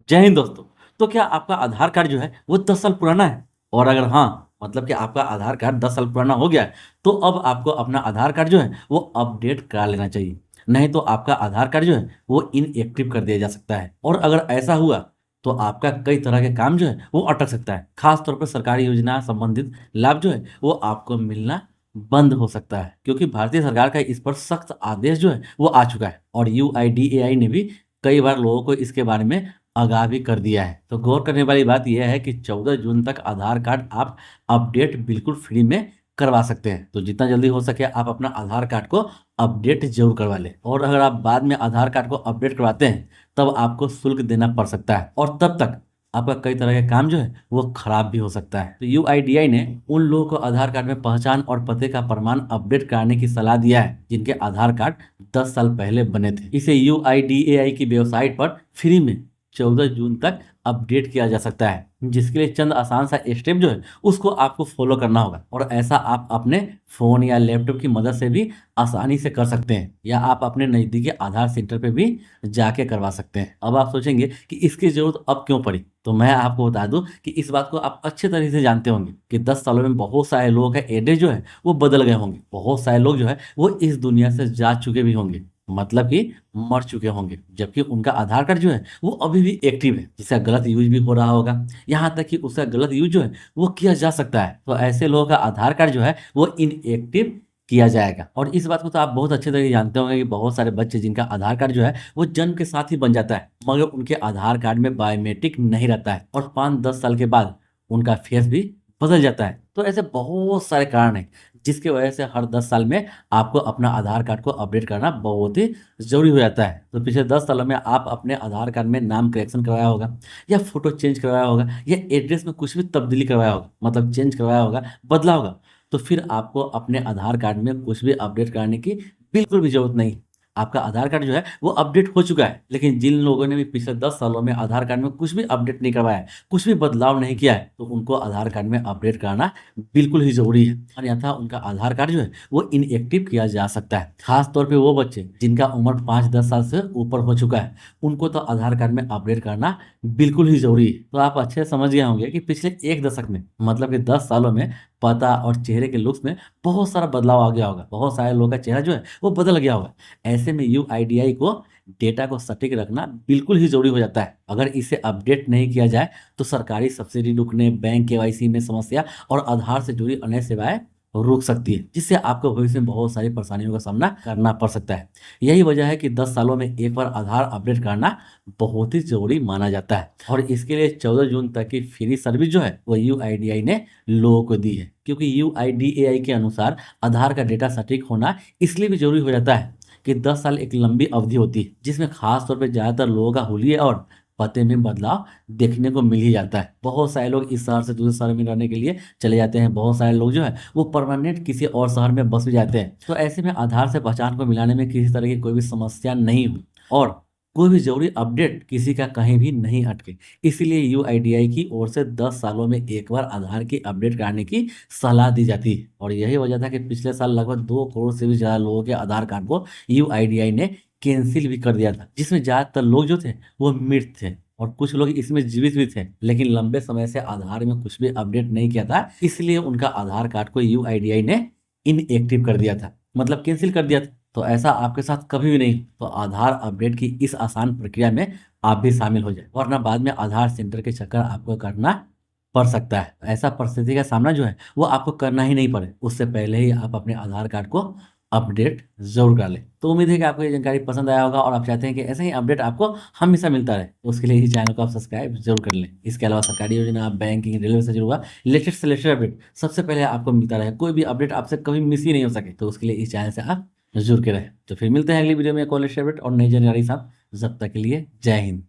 जय हिंद दोस्तों। तो क्या आपका आधार कार्ड जो है वो 10 साल पुराना है? और अगर हाँ, मतलब कि आपका आधार कार्ड 10 साल पुराना हो गया है, तो अब आपको अपना आधार कार्ड जो है वो अपडेट करा लेना चाहिए। नहीं तो आपका आधार कार्ड जो है वो इनएक्टिव कर दिया जा सकता है और अगर ऐसा हुआ तो आपका कई तरह के काम जो है वो अटक सकता है। खास तौर पर सरकारी योजना संबंधित लाभ जो है वो आपको मिलना बंद हो सकता है, क्योंकि भारतीय सरकार का इस पर सख्त आदेश जो है वो आ चुका है और यूआईडीएआई ने भी कई बार लोगों को इसके बारे में आगाह भी कर दिया है। तो गौर करने वाली बात यह है कि 14 जून तक आधार कार्ड आप अपडेट बिल्कुल फ्री में करवा सकते हैं। तो जितना जल्दी हो सके आप अपना आधार कार्ड को अपडेट ज़रूर करवा लें और अगर आप बाद में आधार कार्ड को अपडेट करवाते हैं, तब आपको शुल्क देना पड़ सकता है और तब तक आपका कई तरह के काम जो है वो खराब भी हो सकता है। तो यूआईडीआई ने उन लोगों को आधार कार्ड में पहचान और पते का प्रमाण अपडेट कराने की सलाह दिया है जिनके आधार कार्ड 10 साल पहले बने थे। इसे यूआईडीएआई की वेबसाइट पर फ्री में 14 जून तक अपडेट किया जा सकता है, जिसके लिए चंद आसान सा स्टेप जो है उसको आपको फॉलो करना होगा और ऐसा आप अपने फ़ोन या लैपटॉप की मदद से भी आसानी से कर सकते हैं या आप अपने नज़दीकी आधार सेंटर पे भी जाके करवा सकते हैं। अब आप सोचेंगे कि इसकी ज़रूरत अब क्यों पड़ी? तो मैं आपको बता दूं कि इस बात को आप अच्छे तरीके से जानते होंगे कि 10 सालों में बहुत सारे लोगों का एड्रेस जो है वो बदल गए होंगे। बहुत सारे लोग जो है वो इस दुनिया से जा चुके भी होंगे, मतलब कि मर चुके होंगे, जबकि उनका आधार कार्ड जो है वो अभी भी एक्टिव है, जिसका गलत यूज भी हो रहा होगा, यहाँ तक कि उसका गलत यूज जो है वो किया जा सकता है। तो ऐसे लोगों का आधार कार्ड जो है वो इनएक्टिव किया जाएगा और इस बात को तो आप बहुत अच्छे तरीके से जानते होंगे कि बहुत सारे बच्चे जिनका आधार कार्ड जो है वो जन्म के साथ ही बन जाता है, मगर उनके आधार कार्ड में बायोमेट्रिक नहीं रहता है और 5-10 साल के बाद उनका फेस भी बदल जाता है। तो ऐसे बहुत सारे कारण हैं जिसकी वजह से हर 10 साल में आपको अपना आधार कार्ड को अपडेट करना बहुत ही ज़रूरी हो जाता है। तो पिछले 10 सालों में आप अपने आधार कार्ड में नाम करेक्शन करवाया होगा या फ़ोटो चेंज करवाया होगा या एड्रेस में कुछ भी तब्दीली करवाया होगा, मतलब चेंज करवाया होगा, बदला होगा, तो फिर आपको अपने आधार कार्ड में कुछ भी अपडेट कराने की बिल्कुल भी ज़रूरत नहीं। आपका आधार कार्ड जो है वो अपडेट हो चुका है। लेकिन जिन लोगों ने भी पिछले 10 सालों में आधार कार्ड में कुछ भी अपडेट नहीं करवाया है, कुछ भी बदलाव नहीं किया है, तो उनको आधार कार्ड में अपडेट कराना बिल्कुल ही ज़रूरी है, अन्यथा उनका आधार कार्ड जो है वो इनएक्टिव किया जा सकता है। खास तौर पे वो बच्चे जिनका उम्र 5-10 साल से ऊपर हो चुका है, उनको तो आधार कार्ड में अपडेट करना बिल्कुल ही ज़रूरी है। तो आप अच्छे से समझ गए होंगे कि पिछले 1 दशक में, मतलब कि 10 सालों में पता और चेहरे के लुक्स में बहुत सारा बदलाव आ गया होगा। बहुत सारे लोगों का चेहरा जो है वो बदल गया होगा। ऐसे में यूआईडीआई को डेटा को सटीक रखना बिल्कुल ही ज़रूरी हो जाता है। अगर इसे अपडेट नहीं किया जाए तो सरकारी सब्सिडी रुकने, बैंक केवाईसी में समस्या और आधार से जुड़ी अन्य सेवाएं रुक सकती है, जिससे आपको भविष्य में बहुत सारी परेशानियों का सामना करना पड़ सकता है। यही वजह है कि 10 सालों में एक बार आधार अपडेट करना बहुत ही ज़रूरी माना जाता है और इसके लिए 14 जून तक की फ्री सर्विस जो है वो यूआईडीआई ने लोगों को दी है, क्योंकि यूआईडीएआई के अनुसार आधार का डेटा सटीक होना इसलिए भी ज़रूरी हो जाता है कि 10 साल एक लंबी अवधि होती है, जिसमें खास तौर पे ज़्यादातर लोगों का हुलिये और पते में बदलाव देखने को मिल ही जाता है। बहुत सारे लोग इस शहर से दूसरे शहर में रहने के लिए चले जाते हैं। बहुत सारे लोग जो है वो परमानेंट किसी और शहर में बस भी जाते हैं। तो ऐसे में आधार से पहचान को मिलाने में किसी तरह की कोई भी समस्या नहीं हुई और कोई भी ज़रूरी अपडेट किसी का कहीं भी नहीं अटके। इसीलिए यूआईडीआई की ओर से 10 सालों में एक बार आधार की अपडेट कराने की सलाह दी जाती है और यही वजह था कि पिछले साल लगभग 2 करोड़ से भी ज़्यादा लोगों के आधार कार्ड को यूआईडीआई ने कैंसिल भी कर दिया था, जिसमें ज़्यादातर लोग जो थे वो मृत थे और कुछ लोग इसमें जीवित भी थे, लेकिन लंबे समय से आधार में कुछ भी अपडेट नहीं किया था, इसलिए उनका आधार कार्ड को यूआईडीआई ने इनएक्टिव कर दिया था, मतलब कैंसिल कर दिया था। तो ऐसा आपके साथ कभी भी नहीं, तो आधार अपडेट की इस आसान प्रक्रिया में आप भी शामिल हो जाए, वरना बाद में आधार सेंटर के चक्कर आपको करना पड़ सकता है। ऐसा परिस्थिति का सामना जो है वो आपको करना ही नहीं पड़े, उससे पहले ही आप अपने आधार कार्ड को अपडेट ज़रूर कर लें। तो उम्मीद है कि आपको ये जानकारी पसंद आया होगा और आप चाहते हैं कि ऐसे ही अपडेट आपको हमेशा मिलता रहे, तो उसके लिए इस चैनल को आप सब्सक्राइब जरूर कर लें। इसके अलावा सरकारी योजना, बैंकिंग, रेलवे से जुड़ा लेटेस्ट से लेटेस्ट अपडेट सबसे पहले आपको मिलता रहे, कोई भी अपडेट आपसे कभी मिस ही नहीं हो सके, तो उसके लिए इस चैनल से आप जुड़ के रहें। तो फिर मिलते हैं अगली वीडियो में एक और लेटेस्ट अपडेट और नई जानकारी के साथ। जब तक के लिए जय हिंद।